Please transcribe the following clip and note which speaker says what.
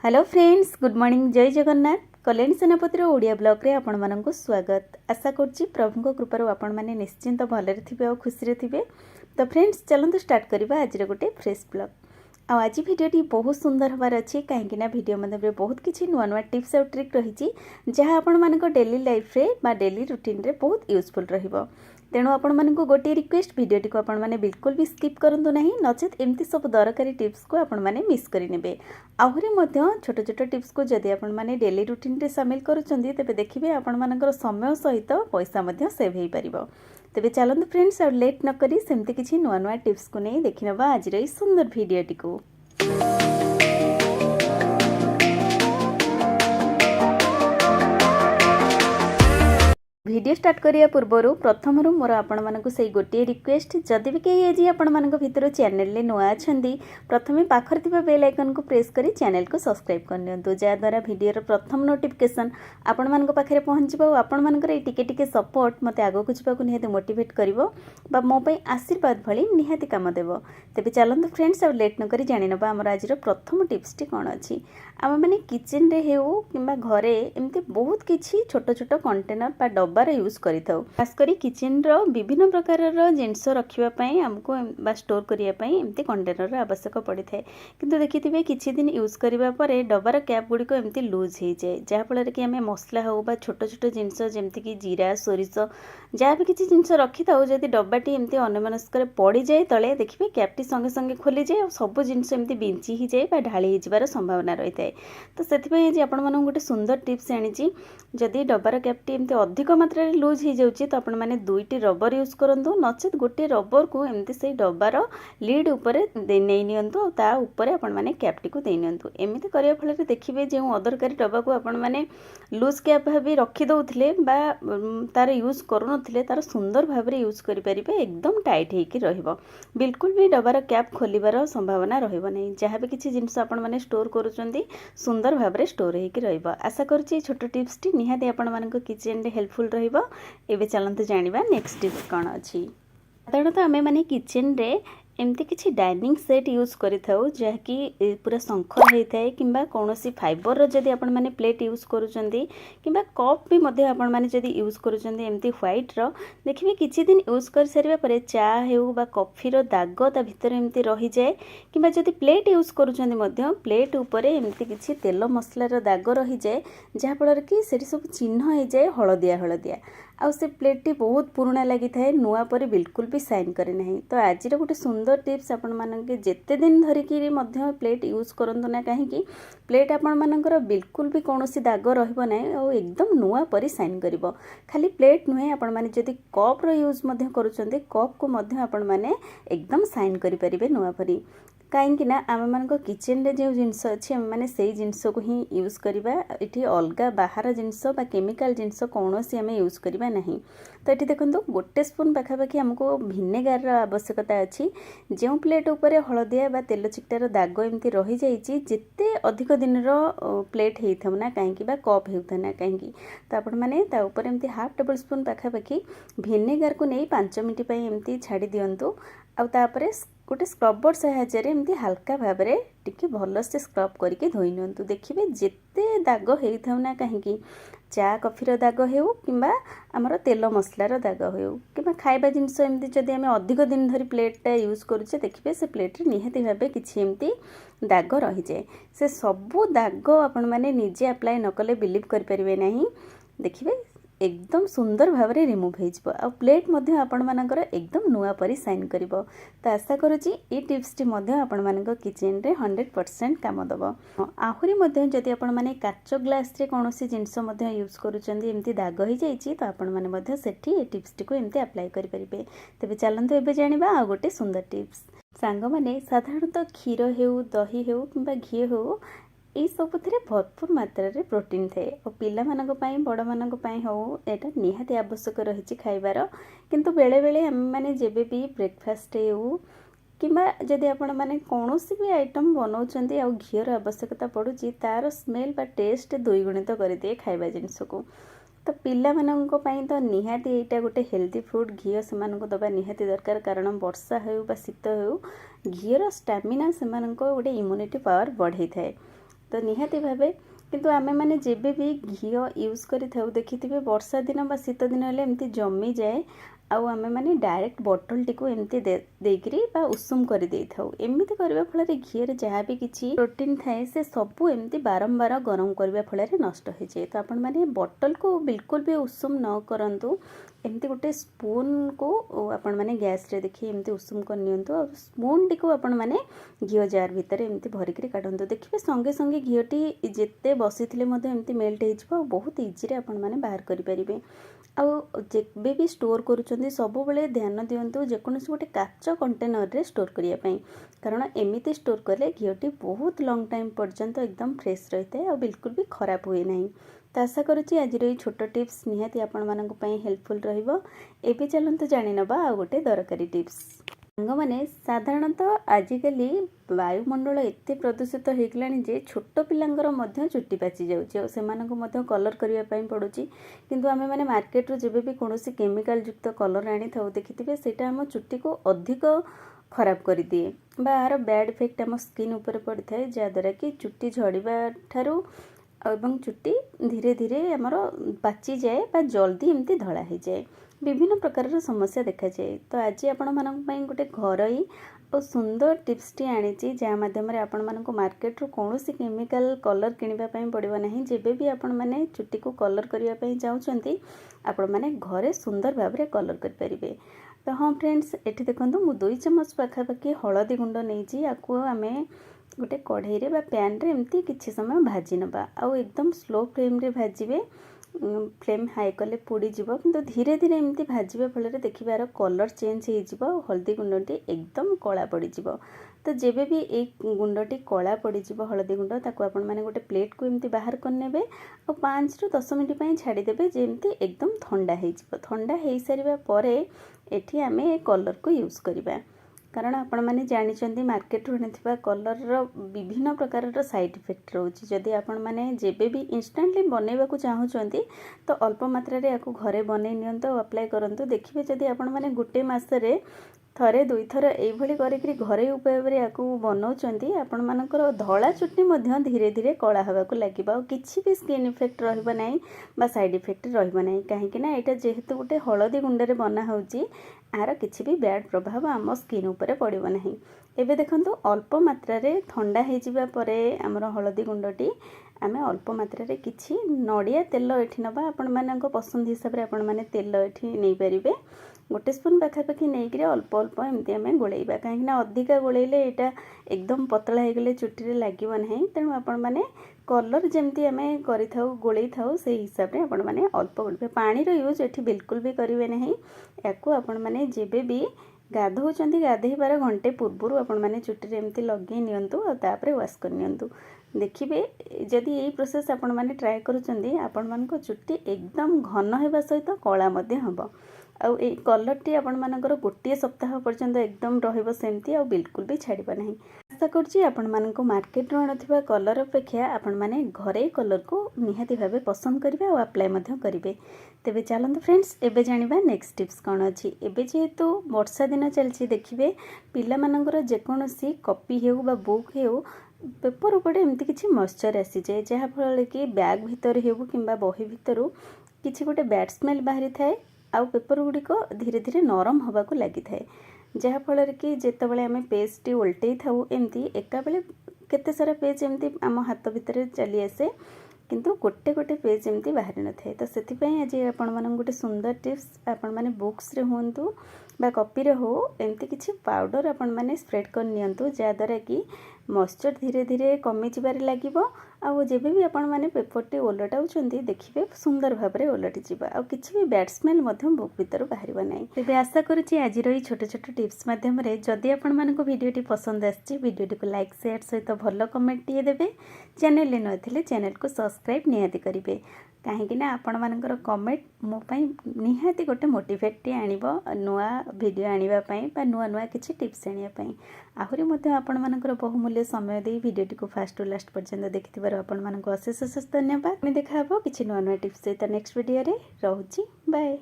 Speaker 1: Hello friends, good morning. जय Jagannath. Kalyani सेनापतिर Odia blog रे आपण मानक स्वागत। आशा करछि प्रभु कृपार आपण माने निश्चिंत भलरे थिबे और खुशी थिबे। तो फ्रेंड्स चलंतु स्टार्ट करबा आज गोटे फ्रेश ब्लॉग। आज भिडियोटी बहुत सुंदर हबार अच्छी कहीं भिडियो मध्य बहुत किसी नुआ नुआ टिप्स और ट्रिक रही जहाँ आपण मानक डेली लाइफ रे बा डेली रूटीन रे बहुत यूजफुल रहिबो। तेणु आपण मानक गोटे रिक्वेस्ट भिडियोटी को आपण माने बिल्कुल भी स्किप करंतु नहीं, नचेत एमती सब दरकारी टिप्स को आपण माने मिस करि नेबे। आहुरी मध्य छोट छोट टिप्स को जदि आपण माने डेली रूटीन रे शामिल करूचंदी तेबे देखिबे आपण मानकर समय सहित पैसा मध्य सेव हेई परिबो। तेबे चलंतु फ्रेंड्स और लेट न करी सेमती किछि नुआ नुआ टिप्स को नहीं देखिनबा आज रे सुंदर भिडियोटी को। वीडियो स्टार्ट करिया पूर्व प्रथम मोर आपण मानक से गोटे रिक्वेस्ट, जदि भी कहीं आज आपण मानक भितर चैनल ले नुआ अछंदी प्रथमे पाखर थिबा बेल आइकन को प्रेस करी चैनल को सब्सक्राइब कर नियंतु, जा द्वारा वीडियो प्रथम नोटिफिकेशन आपण मानक पाखरे पहुंचबो। आपण मानकर ए टिके टिके सपोर्ट मते आगो को जिबाकू निहाते मोटिवेट करिवो बा मो पई आशीर्वाद भली निहाते काम देबो। तेबे चलंतु फ्रेंड्स और लेट न करी जानि नबा हमर आज प्रथम टिप्स टी कोन अछि। आम माने किचन रे हेउ किंबा घरे एमती बहुत किछि छोट छोट कंटेनर बा डब्बार यूज करिथाउ। खास करी किचन रो विभिन्न प्रकार रो जिंस रखिबा पई हमको बा स्टोर करिया पई एमती कंटेनर रो आवश्यक पड़ी थाए। किंतु देखिथिबे किछि दिन यूज करिबा परे डब्बार कैप गुडी को एमती लूज हे जाय, जहा फल कि हमें मसला हो बा छोट छोट जिंस जेमती कि जीरा सोरिष जहाँ भी किसी जिनस रखी था जदि डब्बाटी एमती अन्यमनस्क पड़ जाए तले देखिए कैपटी संगे संगे खोली जाए और सब जिनस एमती बिंची ही जाए बा ढाली ही जबार संभावना रही है। तो से आज आपण मानक गोटे सुंदर टिप्स आनी, जदि डब्बार कैपटी एमती अधिक मात्रा लूज हो जाउची तो आपण माने दुईटी रबर यूज करंतु, नचेत गोटे रबर को एमती से डब्बार लीड ऊपर नै नियंतु ता ऊपर आपण माने कैपटी को दे नियंतु। एमती करिया फल देखिए जो अदरकारी डब्बा को आपण माने लूज कैप भाबी रखी दउथिले बा तार यूज करू नथिले तार सुंदर भाव में यूज करि परिबे, एकदम टाइट हेकी रहिबो। बिल्कुल भी डब्बार कैप खोलिबार संभावना रहिबो नै। जहाँ भी किछि जिंस आपण माने स्टोर करूचंदी सुंदर भाव में स्टोर हेकी रहिबो। आशा करछि छोट टिप्स टी निहाते आपण मानक किचन रे हेल्पफुल रहिबो। एबे चलंतु जानिबा नेक्स्ट टिप्स कोन अछि। साधारणतः आमे माने किचन रे एमती किसी डाइनिंग सेट यूज करिथाउ जहाँकि पूरा शंखर होता है किंबा कौन फाइबर जदि आपण माने प्लेट यूज करूचंदी किंबा कप भी मध्य आपण माने जदि यूज करूचंदी एमती व्हाइट रो देखिबे किछि दिन यूज कर सारिबा परे चा हेउ बा कॉफी रो दाग ता भीतर एमती रही जाए किंबा जदि प्लेट यूज करूचंदी मध्य प्लेट ऊपर एमती किछि तेल मसला रो दाग रही जाए जहाँ फल कि सेठी सब चिन्ह हो जाए हलदिया हलदिया आउ से प्लेट टी बहुत पुराना लगी थाए, नुआ पर बिल्कुल भी साइन करे नहीं। तो आज गोटे सुंदर टिप्स आपण मानके जेते दिन धरिकी मध्य प्लेट यूज करंतु ना, कहीं प्लेट आपण मानकर बिल्कुल भी कौन दाग रहिबो नाही और एकदम नुआ परी साइन करिवो। खाली प्लेट नुहे आपण माने जदि कप रो यूज मध्य करूचंदी कप को मध्य आपण माने एकदम साइन करि परिबे नुआ परी। कहीं ना आम मान किचन रे जो जिनस अच्छी आम मैंने से जिनस को ही यूज करवा, ये अलग बाहर जिनस बा केमिकल जिनस कौन सी आम यूज करवा नहीं। तो ये देखो गोटे स्पून पाखापाखि आमको भिनेगार आवश्यकता अच्छी। जो प्लेट उपर हलदिया बा तेल चिकटार दाग एमती रही जाइए जिते अधिक दिन प्लेट होता ना कहीं कप होता ना कहीं, तो आपण मैंने एमती हाफ टेबल स्पून पाखापाखि भिनेगार को नहीं 5 मिनट एमती छाड़ी दिंतु। आउे गोटे स्क्रबर साहाय्य एमती हल्का भाव में टिके भल से स्क्रब करके धोई नियंतु। देखिए जिते दाग होता ना कहीं चा कॉफीर दाग हो किंबा आमर तेल मसलार दाग हो कि खाइबा जिनस एमती जदि आम अधिक दिन धरी प्लेटा यूज करुचे देखिए से प्लेट निहाती भाव किसी एमती दाग रही जाए। से सबू दाग आपण मैंने निजे अप्लाई न कले बिलीव करें ना, देखिए एकदम सुंदर भाव में रिमूव हो आ प्लेट मध्य आपण मानकर एकदम नुआ परी साइन करिवो। तो आशा करुँची ये टिप्स टी मध्य आपण मानक किचन रे 100% काम दबो। आहुरी मध्य जदि आपण माने काच ग्लास रे कौन सी जिनस मध्य यूज करूचंदी एमती दाग हो जाइए तो आपण माने मध्य सेठी ये टिप्स टी को एमती अप्लाई करि परिबे। तबे चलंतु एबे जानिबा आ गोटे सुंदर टिप्स। सांग माने साधारणतः क्षीर हेउ दही हेउ किंबा घी हेउ ये सब भरपूर मात्रा रे प्रोटीन थाए और पिला मानक पई बड़ मानक पई हो एटा निहाती आवश्यक रही खाइबार। किंतु बेले बेले आम माने जेबे भी ब्रेकफास्ट हो किंबा जदि आपण माने कौनसी भी आइटम बनाउचंदी आ घीर आवश्यकता पड़ुची तार स्मेल बा टेस्ट द्विगुणित कर दिए खाइबा जिनस को। तो पिला मानक पई तो निहाती एटा गोटे हेल्दी फूड घी से दबा निहाती दरकार, कारण वर्षा हो बा शीत हो घीर स्टामिना से गोटे इम्यूनिटी पावर बढ़ाई थाए। तो निहाती भावे किंतु आमे माने जेबे भी घी यूज करि थाउ देखिथिबे वर्षा दिन बा शीत दिन हेले एमती जमी जाए आउ आमे माने डायरेक्ट बोतल टिको एमती देकरी बा उषुम करि देई थाउ। एमिति करबा फଳରେ घीरे जहाँ भी किछि प्रोटीन थाए से सबु एमती बारंबार गरम करबा फଳରେ नष्ट हो जाए। तो आपण माने बोतल को बिल्कुल भी उषुम न करंतु एमती गोटे स्पून को आपण माने गैस रे देखि एमती उषुम कर नियंतु और स्पून टिको आपण माने घी जार भितर एमती भरिकरी काटंतु देखिबे संगे संगे घीटी जेते बसिथिले मध्ये एमती मेल्ट हो जिवो बहुत इजी रे आपण माने बाहर करि परिबे। आउ जेबे भी स्टोर करूचंदी सब बेले ध्यान दियंतु जेकोनसी गोटे काच कंटेनर रे स्टोर करिया पई कारण एमिति स्टोर करले घीटी बहुत लॉन्ग टाइम पर्यंत एकदम फ्रेश रहते और बिल्कुल भी खराब हुए नहीं। तो आशा करुच्ची आज छोट टिप्स निहाती आपण मानक पई हेल्पफुल रहिबो। एबे चलंतु जानि नबा आ गोटे दरकारी टिप्स। सांग माने साधारणतः आजिकली वायुमंडल एते प्रदूषित हो गलानी जे छोट पिलांगर मध्य चुट्टी पाची जाउची और सेमानक मध्य कलर करिया पई पडुची किंतु आमे माने मार्केट रो जेबे भी कोनोसी केमिकल युक्त कलर आनी थाउ देखिथिबे सेटा हम चुट्टी को अधिक खराब कर दिए बार बैड इफेक्ट आम स्किन ऊपर पड़ी थाए जहाँद्वारा कि चुट्टी झड़वा ठारू एवं चुट्टी धीरे धीरे आमर पाची जाए बा जल्दी एमती धड़ा हो जाए विभिन्न प्रकार समस्या देखा जाए। तो आज आपण मानक गोटे घरोई और सुंदर टिप्स टी आनी जहाँ मध्यम आपण मानक मार्केट रू कौन सी केमिकल कलर किनिबा पई पड़िबो नहीं। जेबे भी आपण माने चुट्टी को कलर करिया पई चाहउचंती आपण माने घरे सुंदर भाबरे कलर कर परिबे। तो हाँ फ्रेंड्स एठी देखंतु मु 2 चम्मच पाखापाखि हलदी गुंड नहीं आपको आमे गोटे कढ़ई रे बा पैन रे एमती किछि समय भाजी नबा आउ एकदम स्लो फ्लेम रे भाजिबे। फ्लेम हाई कले पोड़ी जीव किंतु धीरे धीरे एमती भाजवा फल देखिबार कलर चेंज हो जिवो हल्दी गुंडटी एकदम कला पड़ी जीव। तो जेबे भी एक गुंडटी कला पड़ी जीव हल्दी गुंड ताको आपण माने गोटे प्लेट को एमती बाहर करनेबे और 5 ରୁ 10 मिनिट पई छाड़ी देबे जेमती एकदम ठंडा हो जिवो। ठंडा हो सारिबा परे एठी आमे कलर को यूज करिबा कारण आपण माने जानिचंदी मार्केट रू आनिथिबा कलर रो विभिन्न प्रकार रो साइड इफेक्ट रोची। जदि आपण माने जेबे भी इंस्टेंटली बनेबा को चाहउचंती तो अल्प मात्रा रे याको घरे बनै नियंतो अप्लाई करंतु देखिबे जदि आपण माने गुटे मास रे थरे दुई थर एभली करिकरी घरे उपाय रे याको बनाउचंती आपण मानकर धळा चुट्टी मध्य धीरे धीरे कला हवाको लागिबा और किछि भी स्किन इफेक्ट रहबा नाही बा साइड इफेक्ट रहबा नाही काहे कि ना एटा जेहेतु गोटे हळदी गुंड रे बना होउची आर किछि भी बैड प्रभाव आम स्किन उपरे पड़िबो नाही। एबे देखंतु अल्प मात्रा रे ठंडा हे जिबा परे हमर हळदी गुंडटी आमे अल्प मात्रा रे किछि नडिया तेल एठी नबा आपण मानक पसंद हिसाब रे आपण माने तेल एठी नै परिबे गोटे स्पून पाखापाखि नहीं अल्प अल्प एमती आम गोलैबा कहीं अधिका गोलैले यहाँ एकदम पतला हो गले चुट्टी लगे ना तेणु आपण मैंने कलर जमती आम कर गोलै थाऊ से हिसाब से आपण मैंने अल्प गोलैबे पानी यूज ये बिल्कुल भी करेंगे ना या आपण मैंने जेबे भी गाधौचंदी गाधेबार घंटे पूर्व आपण मैंने चुट्टी एमती लगे नियंतु और तापर वाश कर नियंतु देखिए जदि यही प्रोसेस आपण मैंने ट्राए करुचंदी आपण मानक चुट्टी एकदम घन होगा सहित कला मध्य हम आउ ए कलरटी आपण मानकर गोटे सप्ताह पर्यंत एकदम रहिबो सेमती आ बिल्कुल भी छाड़िबा नहीं। आशा करछि आपण मानक मार्केट रो आनुथिबा कलर अपेक्षा आपण माने घरे कलर को निहाती भाबे पसंद करिवे आ अप्लाई मध्य करिवे। तेबे चलंतु फ्रेंड्स एबे जानिबा नेक्स्ट टिप्स कोन अछि। एबे जेहेतु वर्षा दिन चलछि देखिबे पिला मानकर जेकोनसी कॉपी हेउ बा बुक हेउ पेपर उपरे एमती किछि मॉइस्चर आसी जाय जहा फल कि बैग भीतर हेउ किंबा बही भीतरु किछि गोटे बैड स्मेल बाहरी थाए आउ पेपर गुड़िक धीरे धीरे नरम हवा को लगी थाए जहाँफल कि जितेबाला आम पेज टी उल्टे थाऊ एमती एका बेले केते सारा पेज एमती आम हाथ भितर चली आसे किंतु गोटे गोटे पेज एमती बाहरी न थाए। तो सेथिपई आज आपण मानक गोटे सुंदर टिप्स आपण माने बुक्स रे होंतु बा कॉपी रे हो एमती किछि पाउडर आपण माने स्प्रेड कर नियंतु जहाँद्वारा कि मॉइस्चर धीरे धीरे कमी जिबारे लागिबो आउ जेबे भी आपण माने पेपरटी ओलटाउचंती देखिबे सुंदर भाबरे ओलटि जिबा आउ किछि भी बैड स्मेल मध्यम बुक भीतर बाहरिबा नै। तेबे आशा करूची आज रही छोट छोट टिप्स माध्यम रे जदि आपण मानको वीडियोटी पसंद आछि वीडियोटी को लाइक शेयर सहित भलो कमेंट टिए देबे चैनल ले नथिले चैनल को सब्सक्राइब निहाती करिवे कहीं आपण मानकर कमेंट मो पई निहाती गोटे मोटिवेट टी आनिबो नुआ वीडियो आनिबा पई बा नुआ नुआ किछि टिप्स आनिबा पई आहुरी मध्ये आपण मानकर बहुमूल्य समय दे वीडियोटी को फास्ट टू लास्ट पर्यंत देखिथिबार आपण मानको अशेष अशेष धन्यवाद। देखा हबो किछि नुआ नुआ टिप्स सहित नेक्स्ट वीडियो रे रहूची बाय।